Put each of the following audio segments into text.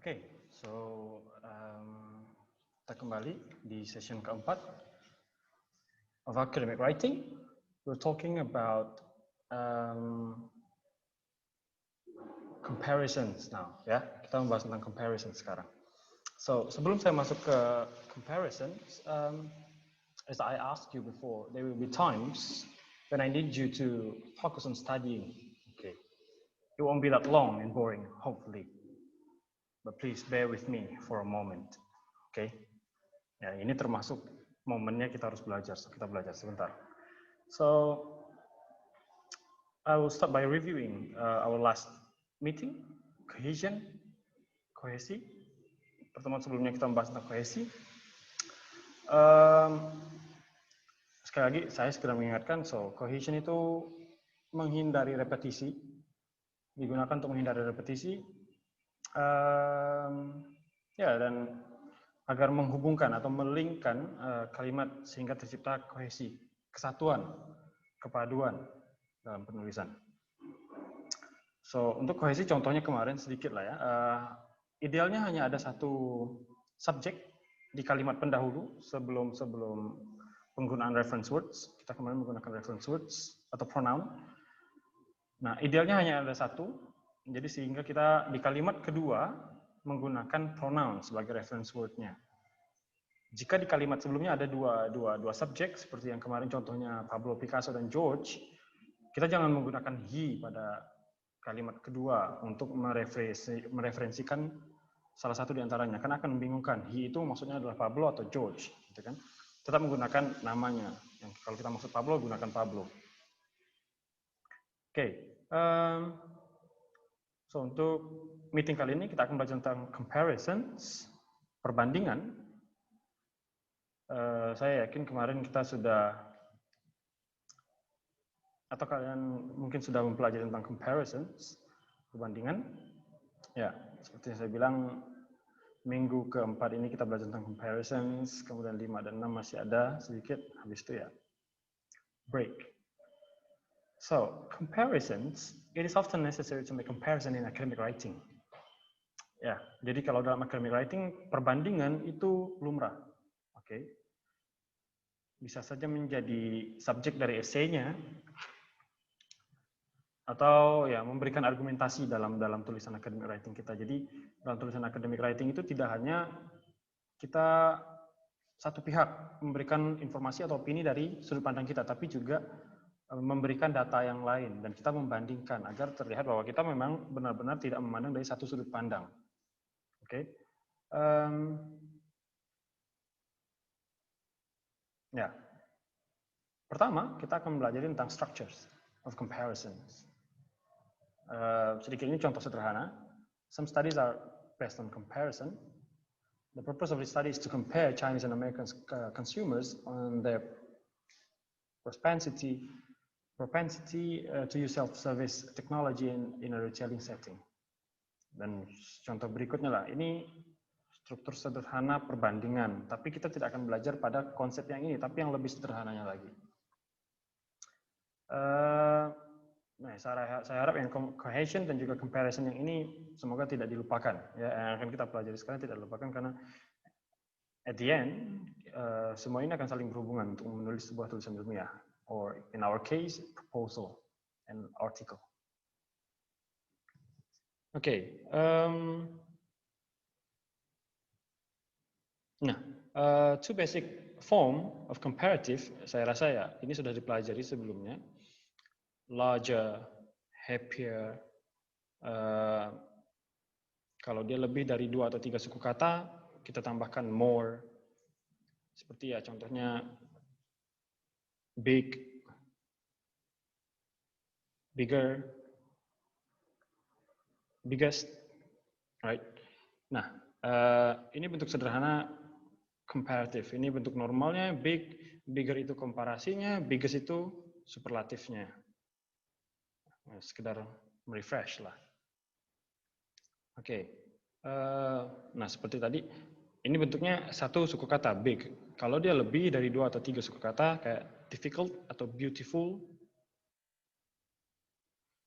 Oke, kita kembali di session keempat of academic writing. We're talking about comparisons now, ya. Kita membahas tentang comparison sekarang. So, sebelum saya masuk ke comparisons, as I asked you before, there will be times when I need you to focus on studying. Okay, it won't be that long and boring, hopefully. But please bear with me for a moment, okay? Ya, ini termasuk momennya kita harus belajar. So, kita belajar sebentar. So, I will start by reviewing our last meeting, kohesi. Pertemuan sebelumnya kita membahas tentang kohesi. Sekali lagi, saya segera mengingatkan, cohesion itu menghindari repetisi, digunakan untuk menghindari repetisi. Ya, dan agar menghubungkan atau melinkkan kalimat sehingga tercipta kohesi, kesatuan, kepaduan dalam penulisan. So, untuk kohesi contohnya kemarin sedikit lah ya. Idealnya hanya ada satu subjek di kalimat pendahulu sebelum penggunaan reference words. Kita kemarin menggunakan reference words atau pronoun. Nah, idealnya hanya ada satu. Jadi sehingga kita di kalimat kedua menggunakan pronoun sebagai reference word-nya. Jika di kalimat sebelumnya ada dua subjek seperti yang kemarin contohnya Pablo Picasso dan George, kita jangan menggunakan he pada kalimat kedua untuk mereferensikan salah satu di antaranya, karena akan membingungkan. He itu maksudnya adalah Pablo atau George, gitu kan? Tetap menggunakan namanya. Yang kalau kita maksud Pablo, gunakan Pablo. Oke. So, untuk meeting kali ini kita akan belajar tentang comparisons, perbandingan. Saya yakin kemarin kita sudah, atau kalian mungkin sudah mempelajari tentang comparisons, perbandingan. Ya, seperti yang saya bilang, minggu keempat ini kita belajar tentang comparisons, kemudian 5 dan 6 masih ada sedikit, habis itu ya, break. So, comparisons, it is often necessary to make comparison in academic writing. Ya, jadi kalau dalam academic writing, perbandingan itu lumrah. Oke. Bisa saja menjadi subjek dari esainya, atau ya memberikan argumentasi dalam tulisan academic writing kita. Jadi, dalam tulisan academic writing itu tidak hanya kita satu pihak memberikan informasi atau opini dari sudut pandang kita, tapi juga memberikan data yang lain dan kita membandingkan agar terlihat bahwa kita memang benar-benar tidak memandang dari satu sudut pandang. Oke. Ya. Pertama, kita akan belajar tentang structures of comparisons. Sedikit ini contoh sederhana. Some studies are based on comparison. The purpose of the study is to compare Chinese and American consumers on their propensity to use self-service technology in a retailing setting. Dan contoh berikutnya lah, ini struktur sederhana perbandingan, tapi kita tidak akan belajar pada konsep yang ini, tapi yang lebih sederhananya lagi. Nah, saya harap yang cohesion dan juga comparison yang ini semoga tidak dilupakan. Ya, yang akan kita pelajari sekarang tidak dilupakan karena at the end, semua ini akan saling berhubungan untuk menulis sebuah tulisan ilmiah. Or in our case, proposal and article. Okay. Two basic form of comparative, saya rasa ya, ini sudah dipelajari sebelumnya. Larger, happier. Kalau dia lebih dari 2 atau 3 suku kata, kita tambahkan more. Seperti ya, contohnya big, bigger, biggest, right? Nah, ini bentuk sederhana comparative. Ini bentuk normalnya, big, bigger itu komparasinya, biggest itu superlatifnya. Sekedar merefresh lah. Oke. Nah, seperti tadi, ini bentuknya satu suku kata, big. Kalau dia lebih dari 2 atau 3 suku kata, kayak difficult atau beautiful,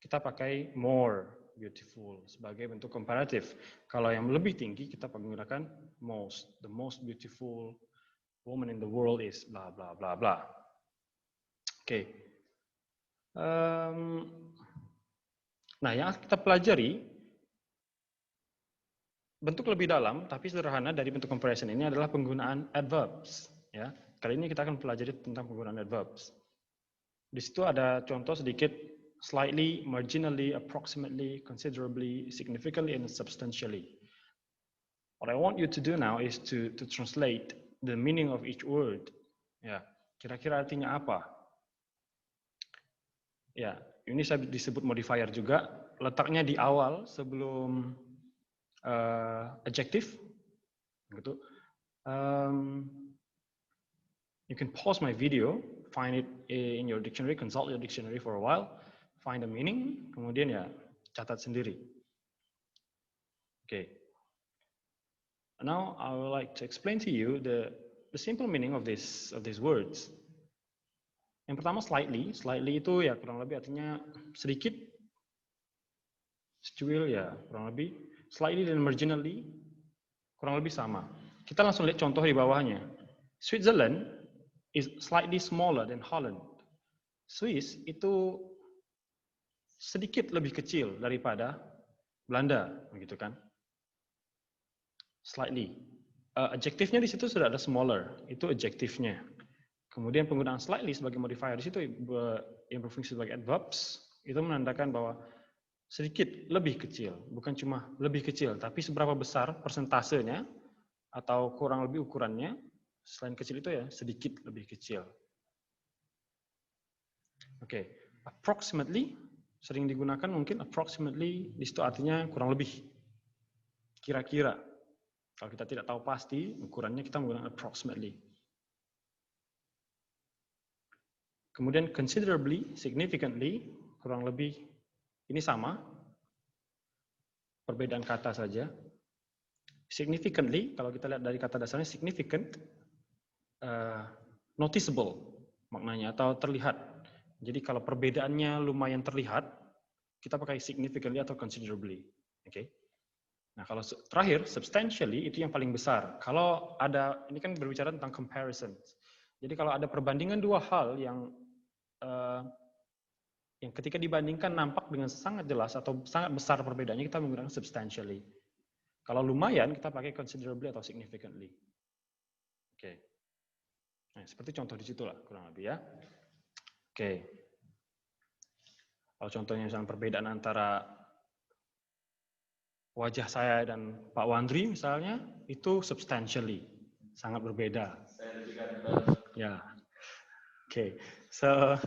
kita pakai more, beautiful sebagai bentuk komparatif. Kalau yang lebih tinggi kita menggunakan most. The most beautiful woman in the world is bla bla bla bla. Oke. Nah, yang kita pelajari bentuk lebih dalam tapi sederhana dari bentuk comparison ini adalah penggunaan adverbs. Ya, kali ini kita akan pelajari tentang penggunaan adverbs. Di situ ada contoh sedikit: slightly, marginally, approximately, considerably, significantly, and substantially. What I want you to do now is to translate the meaning of each word. Ya, kira-kira artinya apa? Ya, ini saya disebut modifier juga. Letaknya di awal sebelum adjective. Gitu. You can pause my video, find it in your dictionary, consult your dictionary for a while, find the meaning, kemudian ya catat sendiri. Okay. Now I would like to explain to you the simple meaning of these words. Yang pertama slightly itu ya kurang lebih artinya sedikit, secuil ya kurang lebih, slightly dan marginally kurang lebih sama. Kita langsung lihat contoh di bawahnya. Switzerland is slightly smaller than Holland. Swiss itu sedikit lebih kecil daripada Belanda, begitu kan? Slightly. Adjektifnya di situ sudah ada smaller, itu adjektifnya. Kemudian penggunaan slightly sebagai modifier di situ yang berfungsi sebagai adverbs itu menandakan bahwa sedikit lebih kecil, bukan cuma lebih kecil, tapi seberapa besar persentasenya atau kurang lebih ukurannya. Selain kecil itu ya sedikit lebih kecil. Oke, approximately sering digunakan mungkin approximately di situ artinya kurang lebih, kira-kira. Kalau kita tidak tahu pasti ukurannya kita menggunakan approximately. Kemudian considerably, significantly kurang lebih ini sama, perbedaan kata saja. Significantly kalau kita lihat dari kata dasarnya significant, noticeable maknanya atau terlihat. Jadi kalau perbedaannya lumayan terlihat, kita pakai significantly atau considerably. Oke. Nah, kalau terakhir substantially itu yang paling besar. Kalau ada, ini kan berbicara tentang comparison. Jadi kalau ada perbandingan dua hal yang ketika dibandingkan nampak dengan sangat jelas atau sangat besar perbedaannya, kita menggunakan substantially. Kalau lumayan kita pakai considerably atau significantly. Oke. Nah, seperti contoh di situ lah kurang lebih ya. Oke. Kalau contohnya misalnya perbedaan antara wajah saya dan Pak Wandri misalnya, itu substantially, sangat berbeda. Ya. Oke. So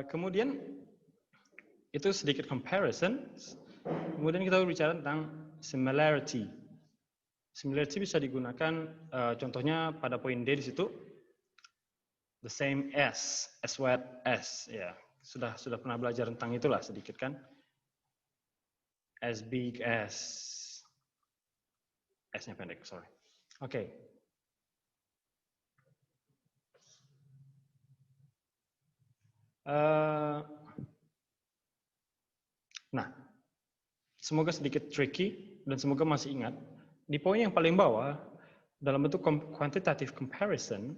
kemudian itu sedikit comparison. Kemudian kita berbicara tentang similarity. Similarity bisa digunakan contohnya pada poin D di situ. The same as well as, ya. Sudah pernah belajar tentang itulah sedikit kan? As big as, S-nya pendek, sorry. Oke. Nah, semoga sedikit tricky dan semoga masih ingat. Di poin yang paling bawah, dalam bentuk quantitative comparison,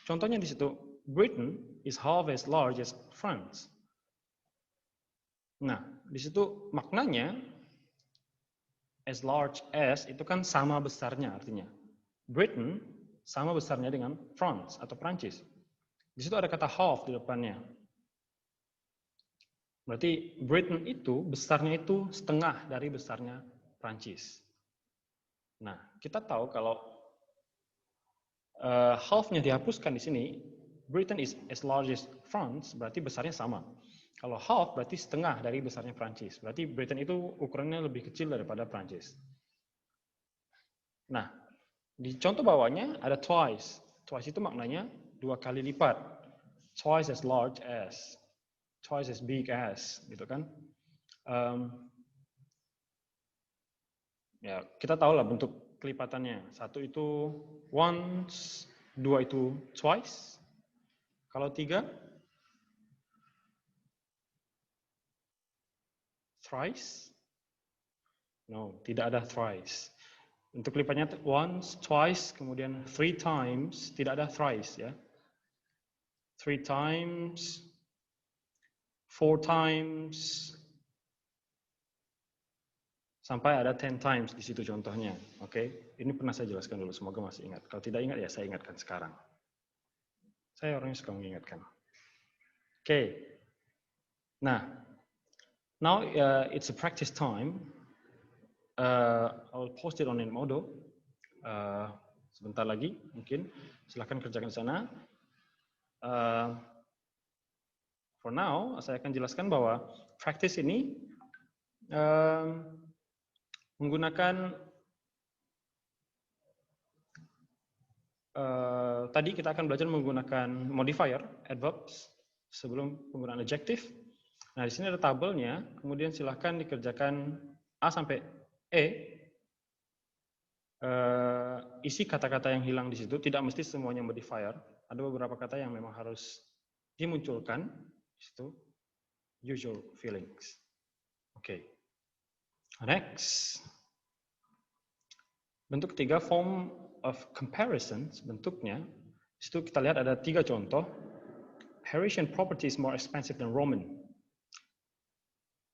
contohnya di situ, Britain is half as large as France. Nah, di situ maknanya as large as itu kan sama besarnya artinya. Britain sama besarnya dengan France atau Prancis. Di situ ada kata half di depannya. Berarti Britain itu besarnya itu setengah dari besarnya Prancis. Nah, kita tahu kalau half-nya dihapuskan di sini, Britain is as large as France, berarti besarnya sama. Kalau half berarti setengah dari besarnya Prancis. Berarti Britain itu ukurannya lebih kecil daripada Prancis. Nah, di contoh bawahnya ada twice. Twice itu maknanya dua kali lipat. Twice as large as. Twice as big as. Gitu kan. Ya, kita tahu lah bentuk kelipatannya. Satu itu once, dua itu twice. Kalau tiga, thrice? No, tidak ada thrice. Untuk lipatnya once, twice, kemudian 3 times, tidak ada thrice ya. 3 times, 4 times, sampai ada 10 times di situ contohnya. Oke, ini pernah saya jelaskan dulu, semoga masih ingat. Kalau tidak ingat ya saya ingatkan sekarang. Saya orangnya suka mengingatkan. Oke. Nah, now it's a practice time. I'll post it on Edmodo. Sebentar lagi mungkin. Silahkan kerjakan di sana. For now, saya akan jelaskan bahwa practice ini menggunakan tadi kita akan belajar menggunakan modifier, adverbs, sebelum penggunaan adjective. Nah, di sini ada tabelnya, kemudian silahkan dikerjakan A sampai E. Isi kata-kata yang hilang di situ, tidak mesti semuanya modifier. Ada beberapa kata yang memang harus dimunculkan di situ. Usual feelings. Oke. Next. Bentuk ketiga, form of comparison, bentuknya. Di situ kita lihat ada 3 contoh. Parisian property is more expensive than Roman.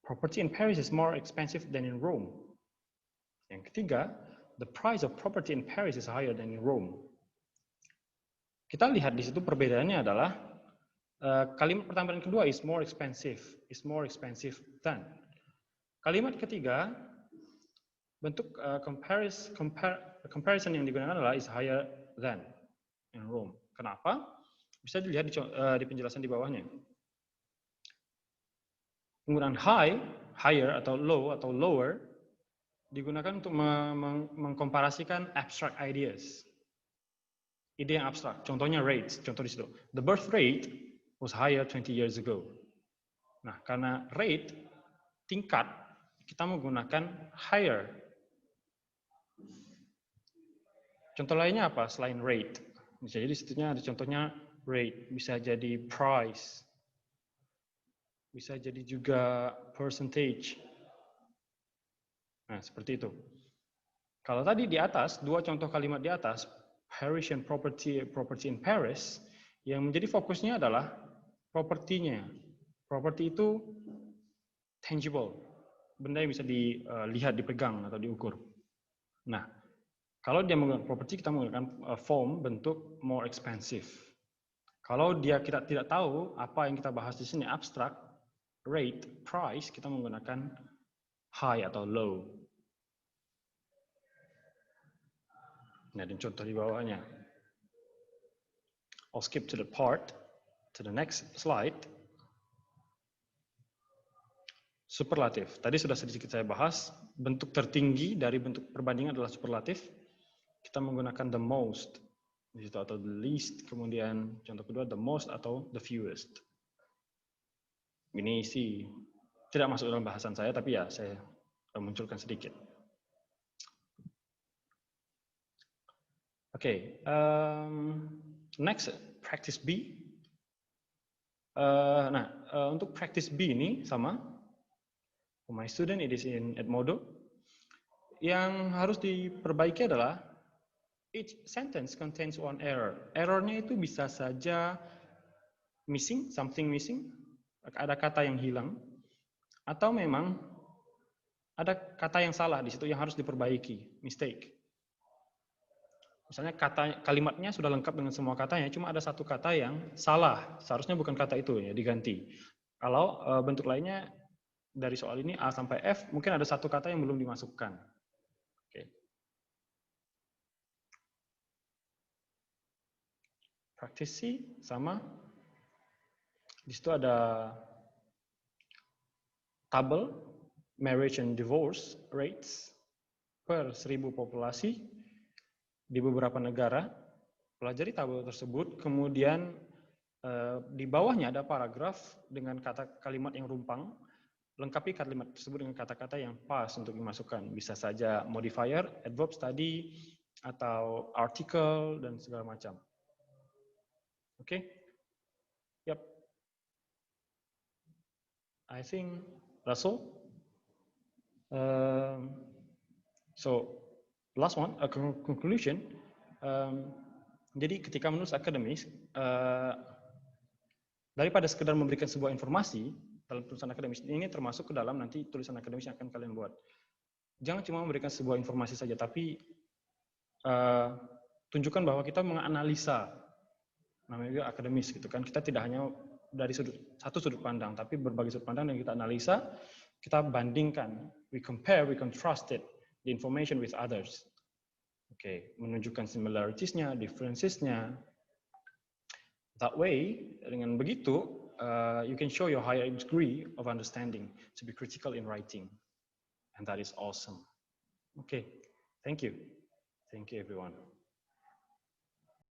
Property in Paris is more expensive than in Rome. Yang ketiga, the price of property in Paris is higher than in Rome. Kita lihat di situ perbedaannya adalah kalimat pertama dan kedua is more expensive than. Kalimat ketiga, bentuk comparison yang digunakan adalah is higher than in Rome. Kenapa? Bisa dilihat di penjelasan di bawahnya. Penggunaan higher atau low atau lower digunakan untuk mengkomparasikan abstract ideas. Ide yang abstrak. Contohnya rates. Contoh di situ. The birth rate was higher 20 years ago. Nah, karena rate tingkat kita menggunakan higher. Contoh lainnya apa selain rate? Bisa jadi situnya ada contohnya rate, bisa jadi price, bisa jadi juga percentage. Nah, seperti itu. Kalau tadi di atas, 2 contoh kalimat di atas, Parisian property in Paris, yang menjadi fokusnya adalah propertinya. Properti itu tangible, benda yang bisa dilihat, dipegang, atau diukur. Nah, kalau dia menggunakan property, kita menggunakan form bentuk more expensive. Kalau kita tidak tahu apa yang kita bahas di sini abstrak, rate, price, kita menggunakan high atau low. Nah, dan contoh di bawahnya. I'll skip to the next slide. Superlatif. Tadi sudah sedikit saya bahas, bentuk tertinggi dari bentuk perbandingan adalah superlatif. Kita menggunakan the most di situ atau the least, kemudian contoh kedua the most atau the fewest. Ini sih tidak masuk dalam bahasan saya, tapi ya saya munculkan sedikit. Oke, next practice B. Untuk practice B ini sama. For my student it is in Edmodo. Yang harus diperbaiki adalah each sentence contains one error. Errornya itu bisa saja missing, something missing, ada kata yang hilang, atau memang ada kata yang salah di situ yang harus diperbaiki, mistake. Misalnya kalimatnya sudah lengkap dengan semua katanya, cuma ada satu kata yang salah, seharusnya bukan kata itu ya, diganti. Kalau bentuk lainnya dari soal ini A sampai F, mungkin ada satu kata yang belum dimasukkan. Oke. Praktisi sama. Di situ ada tabel marriage and divorce rates per 1000 populasi di beberapa negara. Pelajari tabel tersebut, kemudian di bawahnya ada paragraf dengan kalimat yang rumpang. Lengkapi kalimat tersebut dengan kata-kata yang pas untuk dimasukkan. Bisa saja modifier, adverbs tadi, atau article, dan segala macam. Oke? Yep. I think that's all. So last one, a conclusion. Jadi ketika menulis akademis, daripada sekedar memberikan sebuah informasi dalam tulisan akademis, ini termasuk ke dalam nanti tulisan akademis yang akan kalian buat. Jangan cuma memberikan sebuah informasi saja, tapi tunjukkan bahwa kita menganalisa, namanya juga akademis gitu kan. Kita tidak hanya dari satu sudut pandang, tapi berbagai sudut pandang yang kita analisa, kita bandingkan, we compare, we contrast it, the information with others. Oke, menunjukkan similarities-nya, differences-nya. That way, dengan begitu, you can show your higher degree of understanding to be critical in writing. And that is awesome. Okay, thank you. Thank you, everyone.